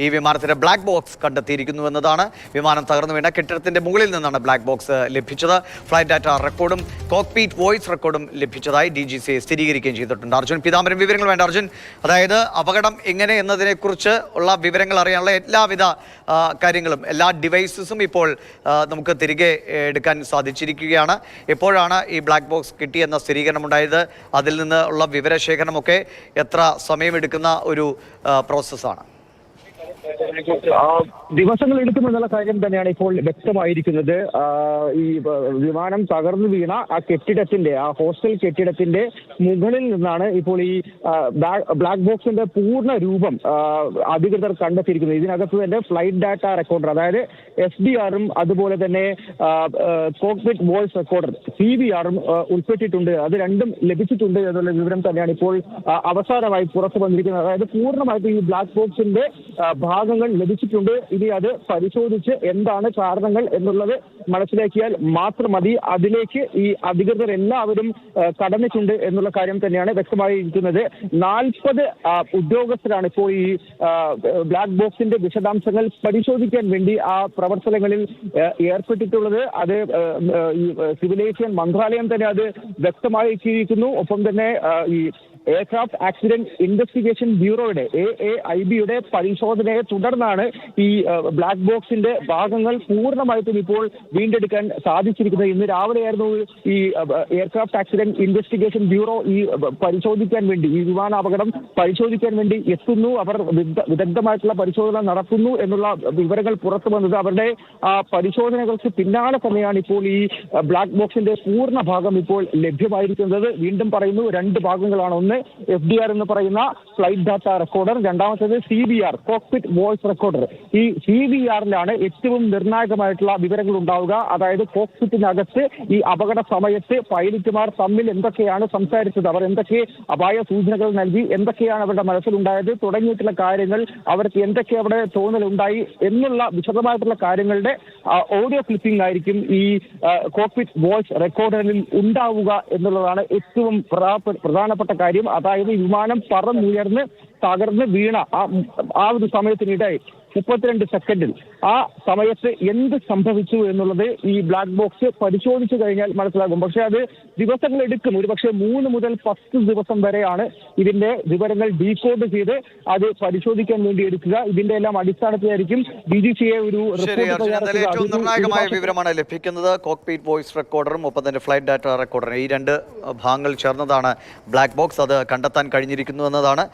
ഈ വിമാനത്തിന്റെ black box കണ്ടെത്തിയിരിക്കുന്നു എന്നതാണ്. വിമാനം തകർന്നു വീണ കെട്ടിടത്തിന്റെ മുകളിൽ നിന്നാണ് ബ്ലാക്ക് ബോക്സ് ലഭിച്ചത്. ഫ്ലൈറ്റ് ഡാറ്റ റെക്കോർഡും കോക്ക്പീറ്റ് വോയിസ് റെക്കോർഡും ലഭിച്ചതായി DGCA സ്ഥിരീകരിക്കുകയും ചെയ്തിട്ടുണ്ട്. അർജുൻ പീതാംബരൻ വിവരങ്ങൾ വേണ്ട. അർജുൻ, അതായത് അപകടം എങ്ങനെ എന്നതിനെക്കുറിച്ച് ഉള്ള വിവരങ്ങൾ അറിയാനുള്ള എല്ലാവിധ കാര്യങ്ങളും എല്ലാ ഡിവൈസസും ഇപ്പോൾ നമുക്ക് തിരികെ എടുക്കാൻ സാധിച്ചിരിക്കുകയാണ്. എപ്പോഴാണ് ഈ ബ്ലാക്ക് ബോക്സ് കിട്ടിയെന്ന സ്ഥിരീകരണമുണ്ടായത്? അതിൽ നിന്ന് ഉള്ള വിവരശേഖരണമൊക്കെ എത്ര സമയമെടുക്കുന്ന ഒരു പ്രോസസ്സാണ്? ദിവസങ്ങൾ എടുക്കുമെന്നുള്ള കാര്യം തന്നെയാണ് ഇപ്പോൾ വ്യക്തമായിരിക്കുന്നത്. ഈ വിമാനം തകർന്നു വീണ ആ കെട്ടിടത്തിന്റെ, ആ ഹോസ്റ്റൽ കെട്ടിടത്തിന്റെ മുകളിൽ നിന്നാണ് ഇപ്പോൾ ഈ ബ്ലാക്ക് ബോക്സിന്റെ പൂർണ്ണ രൂപം അധികൃതർ കണ്ടെത്തിയിരിക്കുന്നത്. ഇതിനകത്ത് തന്നെ ഫ്ലൈറ്റ് ഡാറ്റ റെക്കോർഡർ, അതായത് SDR-ഉം അതുപോലെ തന്നെ കോക്ക്പിറ്റ് വോയിസ് റെക്കോർഡർ CVR-ഉം ഉൾപ്പെട്ടിട്ടുണ്ട്. അത് രണ്ടും ലഭിച്ചിട്ടുണ്ട് എന്നുള്ള വിവരം തന്നെയാണ് ഇപ്പോൾ അവസാനമായി പുറത്തു വന്നിരിക്കുന്നത്. അതായത് പൂർണ്ണമായിട്ട് ഈ ബ്ലാക്ക് ബോക്സിന്റെ ഭാഗങ്ങൾ ലഭിച്ചിട്ടുണ്ട്. ഇനി അത് പരിശോധിച്ച് എന്താണ് കാരണങ്ങൾ എന്നുള്ളത് മനസ്സിലാക്കിയാൽ മാത്രം മതി. അതിലേക്ക് ഈ അധികൃതർ എല്ലാവരും കടന്നിട്ടുണ്ട് എന്നുള്ള കാര്യം തന്നെയാണ് വ്യക്തമായിരിക്കുന്നത്. 40 ഉദ്യോഗസ്ഥരാണ് ഇപ്പോൾ ഈ ബ്ലാക്ക് ബോക്സിന്റെ വിശദാംശങ്ങൾ പരിശോധിക്കാൻ വേണ്ടി ആ പ്രവർത്തനങ്ങളിൽ ഏർപ്പെട്ടിട്ടുള്ളത്. അത് ഈ സിവിൽ ഏവിയേഷൻ മന്ത്രാലയം തന്നെ അത് വ്യക്തമാക്കിയിരിക്കുന്നു. ഒപ്പം തന്നെ ഈ എയർക്രാഫ്റ്റ് ആക്സിഡന്റ് ഇൻവെസ്റ്റിഗേഷൻ ബ്യൂറോയുടെ AAIB-യുടെ പരിശോധനയെ തുടർന്നാണ് ഈ ബ്ലാക്ക് ബോക്സിന്റെ ഭാഗങ്ങൾ പൂർണ്ണമായിട്ടും ഇപ്പോൾ വീണ്ടെടുക്കാൻ സാധിച്ചിരിക്കുന്നത്. ഇന്ന് രാവിലെയായിരുന്നു ഈ എയർക്രാഫ്റ്റ് ആക്സിഡന്റ് ഇൻവെസ്റ്റിഗേഷൻ ബ്യൂറോ ഈ പരിശോധിക്കാൻ വേണ്ടി, ഈ വിമാനാപകടം പരിശോധിക്കാൻ വേണ്ടി എത്തുന്നു. അവർ വിദഗ്ധമായിട്ടുള്ള പരിശോധന നടത്തുന്നു എന്നുള്ള വിവരങ്ങൾ പുറത്തു വന്നത്. അവരുടെ പരിശോധനകൾക്ക് പിന്നാലെ തന്നെയാണ് ഇപ്പോൾ ഈ ബ്ലാക്ക് ബോക്സിന്റെ പൂർണ്ണ ഭാഗം ഇപ്പോൾ ലഭ്യമായിരിക്കുന്നത്. വീണ്ടും പറയുന്നു, 2 ഭാഗങ്ങളാണ്. ഒന്ന് FDR എന്ന് പറയുന്ന ഫ്ലൈറ്റ് ഡാറ്റ റെക്കോർഡർ, രണ്ടാമത്തേത് CVR കോക്ക്പിറ്റ് വോയിസ് റെക്കോർഡർ. ഈ CVR-ലാണ് ഏറ്റവും നിർണായകമായിട്ടുള്ള വിവരങ്ങൾ ഉണ്ടാവുക. അതായത് കോക്ക്പിറ്റിനകത്ത് ഈ അപകട സമയത്ത് പൈലറ്റുമാർ തമ്മിൽ എന്തൊക്കെയാണ് സംസാരിച്ചത്, അവർ എന്തൊക്കെ അപായ സൂചനകൾ നൽകി, എന്തൊക്കെയാണ് അവരുടെ മനസ്സിലുണ്ടായത് തുടങ്ങിയിട്ടുള്ള കാര്യങ്ങൾ, അവർക്ക് എന്തൊക്കെ അവിടെ തോന്നലുണ്ടായി എന്നുള്ള വിശദമായിട്ടുള്ള കാര്യങ്ങളുടെ ഓഡിയോ ക്ലിപ്പിംഗ് ആയിരിക്കും ഈ കോക്ക്പിറ്റ് വോയിസ് റെക്കോർഡറിൽ ഉണ്ടാവുക എന്നുള്ളതാണ് ഏറ്റവും പ്രധാനപ്പെട്ട കാര്യം. അതായത് വിമാനം പറന്നുയർന്ന് തകർന്ന് വീണ ആ ഒരു സമയത്തിനിടെ 32 സെക്കൻഡിൽ ആ സമയത്ത് എന്ത് സംഭവിച്ചു എന്നുള്ളത് ഈ ബ്ലാക്ക് ബോക്സ് പരിശോധിച്ചു കഴിഞ്ഞാൽ മനസ്സിലാകും. പക്ഷെ അത് ദിവസങ്ങൾ എടുക്കും. ഒരുപക്ഷെ 3 മുതൽ 10 ദിവസം വരെയാണ് ഇതിന്റെ വിവരങ്ങൾ ഡീകോഡ് ചെയ്ത് അത് പരിശോധിക്കാൻ വേണ്ടി എടുക്കുക. ഇതിന്റെ എല്ലാം അടിസ്ഥാനത്തിലായിരിക്കും DGCA ഒരു ഏറ്റവും നിർണായകമായ വിവരമാണ് ലഭിക്കുന്നത്. കോക്ക്പിറ്റ് വോയിസ് റെക്കോർഡറും ഒപ്പം തന്നെ ഫ്ലൈറ്റ് ഡാറ്റ റെക്കോർഡറും, ഈ 2 ഭാഗങ്ങൾ ചേർന്നതാണ് ബ്ലാക്ക് ബോക്സ്. അത് കണ്ടെത്താൻ കഴിഞ്ഞിരിക്കുന്നു എന്നതാണ്.